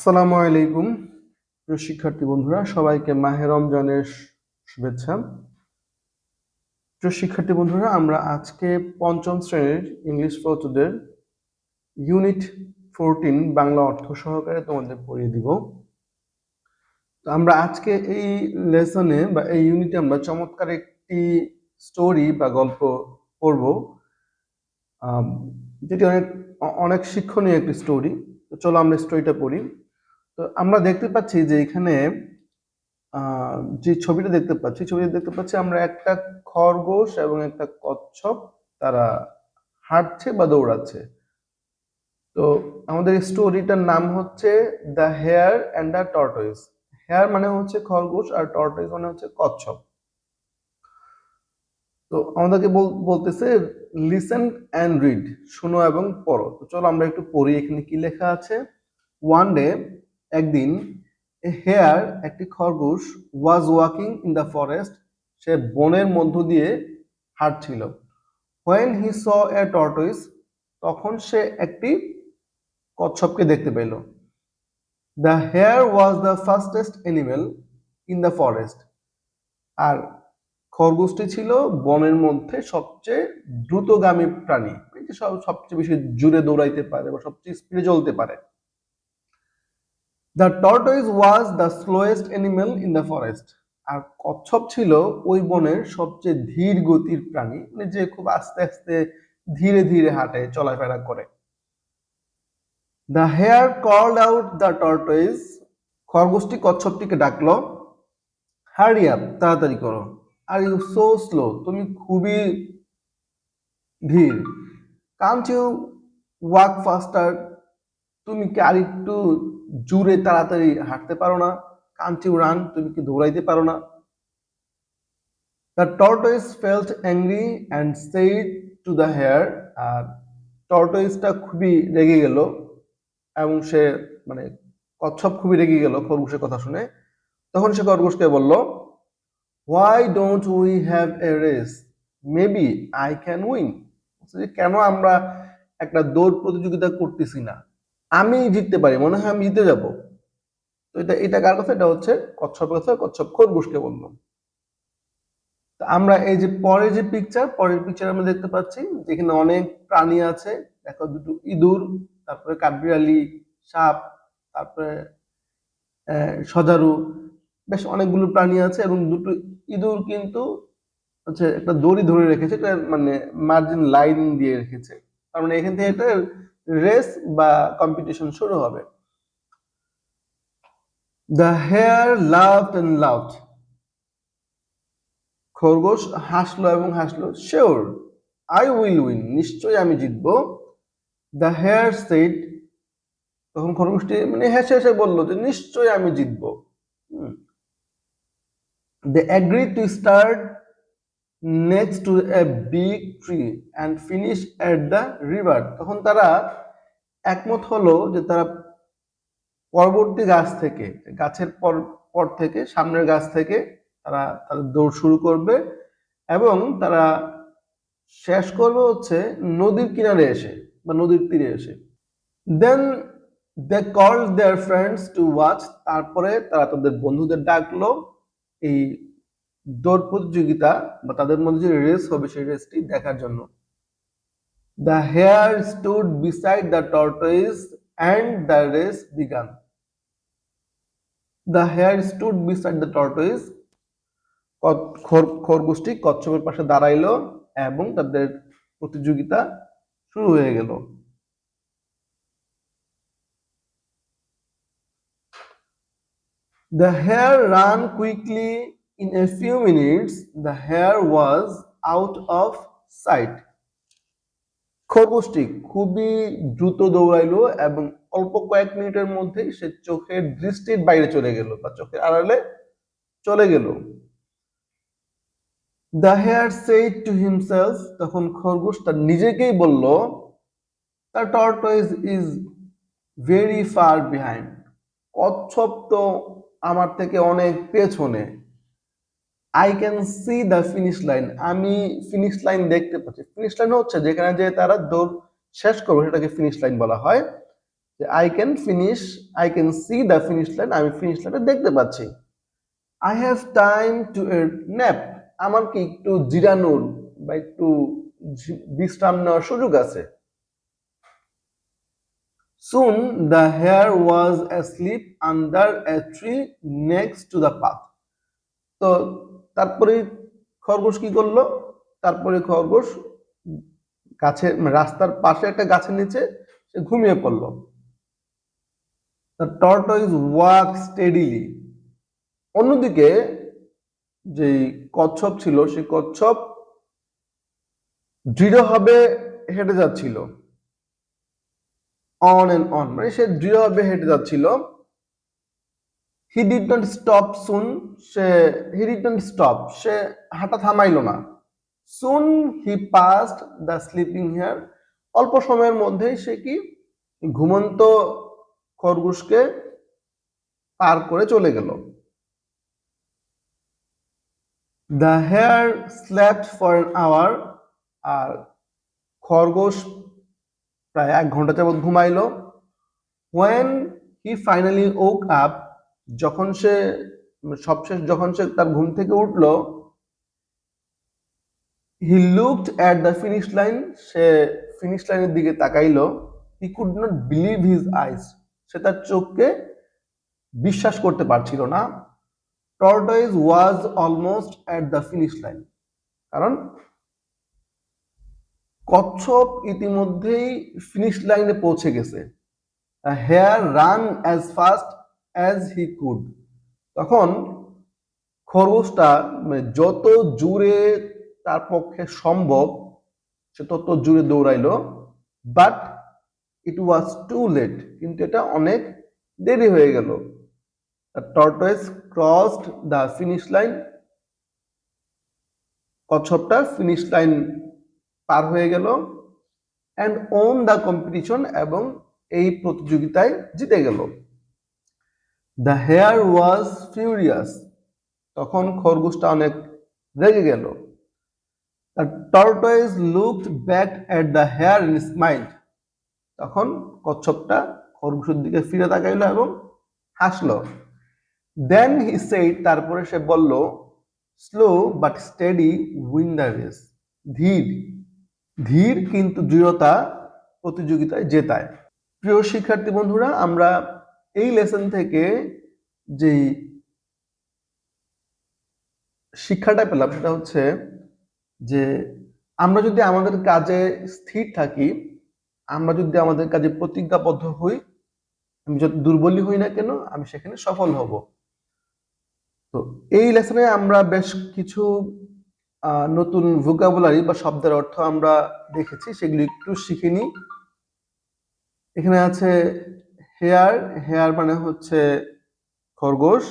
আসসালামু আলাইকুম প্রিয় শিক্ষার্থী বন্ধুরা, সবাইকে মাহে রমজানের শুভেচ্ছা। প্রিয় শিক্ষার্থী বন্ধুরা, আমরা আজকে পঞ্চম শ্রেণীর English for today unit 14 Bangla অর্থ সহকারে তোমাদের পড়িয়ে দিব। তো আমরা আজকে এই লেসনে বা এই ইউনিটে আমরা চমৎকার একটি স্টোরি বা গল্প পড়ব, যেটি অনেক অনেক শিক্ষণীয় একটি স্টোরি। তো চলো আমরা স্টোরিটা পড়ি। তো আমরা দেখতে পাচ্ছি যে এখানে যে ছবিটা দেখতে পাচ্ছি আমরা একটা খরগোশ এবং একটা কচ্ছপ, তারা হাঁটছে বা দৌড়াচ্ছে। তো আমাদের স্টোরিটার নাম হচ্ছে the hare and the tortoise. Hare মানে হচ্ছে খরগোশ আর টর্টয়েস মানে হচ্ছে কচ্ছপ। তো আমাদেরকে বলতেছে লিসেন অ্যান্ড রিড, শোনো এবং পড়ো। তো চলো আমরা একটু পড়ি এখানে কি লেখা আছে। ওয়ান ডে, একদিন, এ হেয়ার, একটি খরগোশ, was walking in the forest, সে বনের মধ্য দিয়ে হাঁটছিল। When he saw A tortoise, তখন সে একটি কচ্ছপকে দেখতে পেল। The hare was the fastest animal in the forest, আর খরগোশটি ছিল বনের মধ্যে সবচেয়ে দ্রুতগামী প্রাণী, সবচেয়ে বেশি জোরে দৌড়াইতে পারে বা সবচেয়ে স্পিডে চলতে পারে। The tortoise was the slowest animal in the forest, আর কচ্ছপ ছিল ওই বনের সবচেয়ে ধীর গতির প্রাণী, মানে যে খুব আস্তে আস্তে ধীরে ধীরে হাঁটে, চলাফেরা করে। The hare called out the tortoise, খরগোশটি কচ্ছপটিকে ডাকলো। হারি আপ, তাড়াতাড়ি করো। আর ইউ সো স্লো, তুমি খুবই ধীর। কান্ট ইউ ওয়াক ফাস্টার, তুমি কি আর একটু জোরে তাড়াতাড়ি হাঁটতে পারো না? কান্ট ইউ রান, তুমি কি দৌড়াইতে পারো না? The tortoise felt angry and said to the hare, আর টর্টয়েসটা খুবই রেগে গেল এবং সে মানে কচ্ছপ খুবই রেগে গেল খরগোশের কথা শুনে। তখন সে খরগোশকে বলল, why don't we have a race, maybe I can win. কেন আমরা একটা দৌড় প্রতিযোগিতা করতেছি না, আমি জিততে পারি, মনে হয় আমি জিতে যাব। তো এটা কার কথা? এটা হচ্ছে কচ্ছপের কথা। কচ্ছপ খরগোশকে বলল। আমরা এই যে পরের পিকচার আমরা দেখতে পাচ্ছি যেখানে অনেক প্রাণী আছে। দেখো, দুটো ইঁদুর, তারপরে কাঠবিড়ালি, সাপ, তারপরে সজারু, বেশ অনেকগুলো প্রাণী আছে। এবং দুটো ইঁদুর কিন্তু হচ্ছে একটা দড়ি ধরে রেখেছে, এটা মানে মার্জিন লাইন দিয়ে রেখেছে, তার মানে এখান থেকে একটা রেস বা কম্পিটিশন শুরু হবে। The hare laughed and laughed, খরগোশ হাসলো এবং হাসলো। শিওর, আই উইল উইন, নিশ্চয়ই আমি জিতবো। দ্য হেয়ার সেড, তখন খরগোশটি মানে হেসে হেসে বললো যে নিশ্চয়ই আমি জিতবো। They agree to start next to a big tree and finish at the river, তখন তারা একমত হলো যে তারা পরবর্তী গাছ থেকে, গাছের পর থেকে, সামনের গাছ থেকে তারা তাদের দৌড় শুরু করবে এবং তারা শেষ করবে হচ্ছে নদীর কিনারে এসে বা নদীর তীরে এসে। Then they called their friends to watch, তারপরে তারা তাদের বন্ধুদের ডাকলো এই দৌড় প্রতিযোগিতা বা তাদের মধ্যে যে রেস হবে সেই রেসটি দেখার জন্য। The hare stood beside the tortoise and the race began. The hare stood beside the tortoise, খরগোশটি কচ্ছপের পাশে দাঁড়াইলো এবং তাদের প্রতিযোগিতা শুরু হয়ে গেল। The hare ran quickly. In a few minutes, the hare was out of sight. খরগোশটি খুবই দ্রুত দৌড়াইলো এবং অল্প কয়েক মিনিটের মধ্যেই সে চোখের দৃষ্টির বাইরে চলে গেল বা চোখের আড়ালে চলে গেল। The hare said to himself, তখন খরগোশ তার নিজেকেই বলল, the tortoise is very far behind. কচ্ছপ তো আমার থেকে অনেক পেছনে। I can see the finish line, আমি ফিনিশ লাইন দেখতে পাচ্ছি। ফিনিশ লাইন হচ্ছে যেখানে যে তারা দৌড় শেষ করবে সেটাকে ফিনিশ লাইন বলা হয়। যে I can see the finish line, আমি ফিনিশ লাইনে দেখতে পাচ্ছি। I have time to nap, আমার কি একটু জিরানোর বা একটু বিশ্রাম নেওয়ার সুযোগ আছে। Soon the hare was asleep under a tree next to the path. তো তারপরে খরগোশ কি করলো, তারপরে খরগোশ গাছের রাস্তার পাশে একটা গাছের নিচে সে ঘুমিয়ে পড়লো। The tortoise walk steadily. অন্যদিকে যেই কচ্ছপ ছিল সেই কচ্ছপ দৃঢ়ভাবে হেঁটে যাচ্ছিল, অন এন্ড অন, মানে সে দৃঢ়ভাবে হেঁটে যাচ্ছিল। He did not stop soon, he did not stop, সে হাঁটা থামাইল না। Soon he passed the sleeping hare, অল্প সময়ের মধ্যেই সে কি ঘুমন্ত খরগোশকে পার করে চলে গেল। The hare slept for an hour, আর খরগোশ প্রায় 1 ঘন্টা যাবৎ ঘুমাইলো। When he finally woke up, যখন সে সবশেষ যখন সে তার ঘুম থেকে উঠলো, he looked at the finish line, সে ফিনিশ লাইনের দিকে তাকাইলো। He could not believe his eyes, সে তার চোখকে বিশ্বাস করতে পারছিল না। Tortoise was almost at the finish line, কারণ কচ্ছপ ইতিমধ্যেই ফিনিশ লাইনে পৌঁছে গেছে। Hare run as fast as he could, তখন খরগোশটা যত জোরে তার পক্ষে সম্ভব সে তত জোরে দৌড়াইলো। But it was too late, কিন্তু এটা অনেক দেরি হয়ে গেল। The tortoise crossed the finish line, কচ্ছপটা ফিনিশ লাইন পার হয়ে গেল। অ্যান্ড ওন দ্য কম্পিটিশন, এবং এই প্রতিযোগিতায় জিতে গেল। দ্য হেয়ার ওয়াজ ফিউরিয়াস, তখন খরগোশটা অনেক রেগে গেল। The tortoise looked back at the hare and smiled, তখন কচ্ছপটা খরগোশের দিকে ফিরে তাকাইলো এবং হাসলো। দেন হি সেইড, তারপরে সে বলল, slow but steady win the race, ধীর ধীর কিন্তু দৃঢ়তা প্রতিযোগিতায় জেতায়। প্রিয় শিক্ষার্থী বন্ধুরা, আমরা এই লেসন থেকে যেই শিক্ষাটা পেলাম সেটা হচ্ছে যে আমরা যদি আমাদের কাজে স্থির থাকি, আমরা যদি আমাদের কাজে প্রতিজ্ঞাবদ্ধ হই, আমি যত দুর্বলই হই না কেন আমি সেখানে সফল হব। তো এই লেসনে আমরা বেশ কিছু নতুন ভোকাবুলারি বা শব্দের অর্থ আমরা দেখেছি, সেগুলো একটু শিখে নিই। এখানে আছে হেয়ার, হেয়ার মানে হচ্ছে খরগোশ।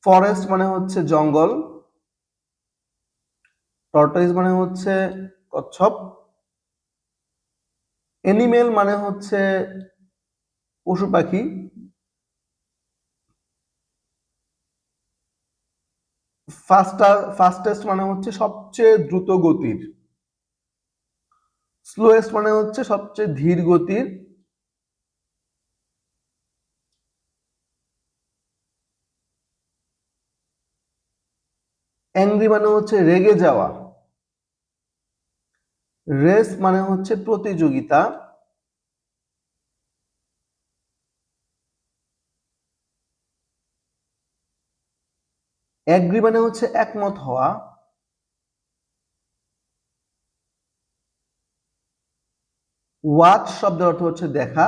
ফরেস্ট মানে হচ্ছে জঙ্গল। টর্টয়েস মানে হচ্ছে কচ্ছপ। এনিমেল মানে হচ্ছে পশু পাখি। ফাস্টেস্ট মানে হচ্ছে সবচেয়ে দ্রুত গতির। স্লোয়েস্ট মানে হচ্ছে সবচেয়ে ধীর গতির। অ্যাংরি মানে হচ্ছে রেগে যাওয়া। রেস মানে হচ্ছে প্রতিযোগিতা। অ্যাগ্রি মানে হচ্ছে একমত হওয়া। ওয়াচ শব্দের অর্থ হচ্ছে দেখা।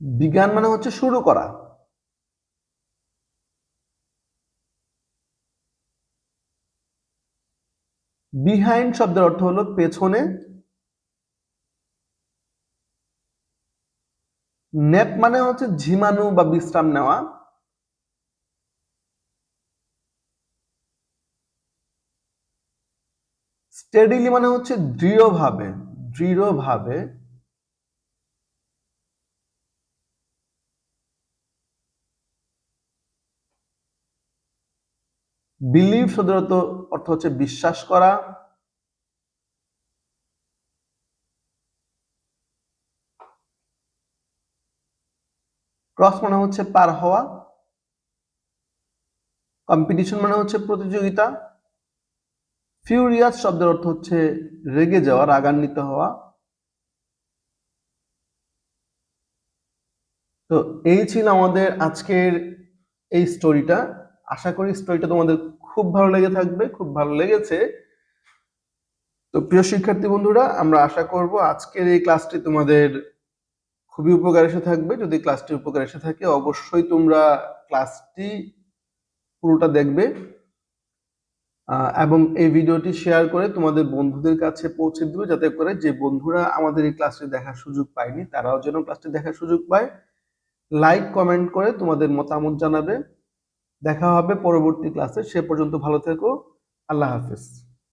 বিজ্ঞান মানে হচ্ছে শুরু করা। বিহাইন্ড শব্দের অর্থ হলো পেছনে। ন্যাপ মানে হচ্ছে ঝিমানো বা বিশ্রাম নেওয়া। স্টেডিলি মানে হচ্ছে দৃঢ়ভাবে, দৃঢ়ভাবে। বিলিভ শব্দের অর্থ হচ্ছে বিশ্বাস করা। ক্রস মানে হচ্ছে পার হওয়া, কম্পিটিশন মানে হচ্ছে প্রতিযোগিতা, ফিউরিয়াস শব্দের অর্থ হচ্ছে রেগে যাওয়া, রাগান্বিত হওয়া। তো এই ছিল আমাদের আজকের এই স্টোরিটা। আশা করি স্টোরিটা তোমাদের খুব ভালো লেগে থাকবে, খুব ভালো লেগেছে। তো প্রিয় শিক্ষার্থী বন্ধুরা, আমরা আশা করব আজকের এই ক্লাসটি তোমাদের খুবই উপকার এসে থাকবে। যদি ক্লাসটি উপকার এসে থাকে অবশ্যই তোমরা ক্লাসটি পুরোটা দেখবে এবং এই ভিডিওটি শেয়ার করে তোমাদের বন্ধুদের কাছে পৌঁছে দিবে, যাতে করে যে বন্ধুরা আমাদের এই ক্লাসটি দেখার সুযোগ পায়নি তারাও যেন ক্লাসটি দেখার সুযোগ পায়। লাইক কমেন্ট করে তোমাদের মতামত জানাবে। দেখা হবে পরবর্তী ক্লাসে। সে পর্যন্ত ভালো থেকো। আল্লাহ হাফেজ।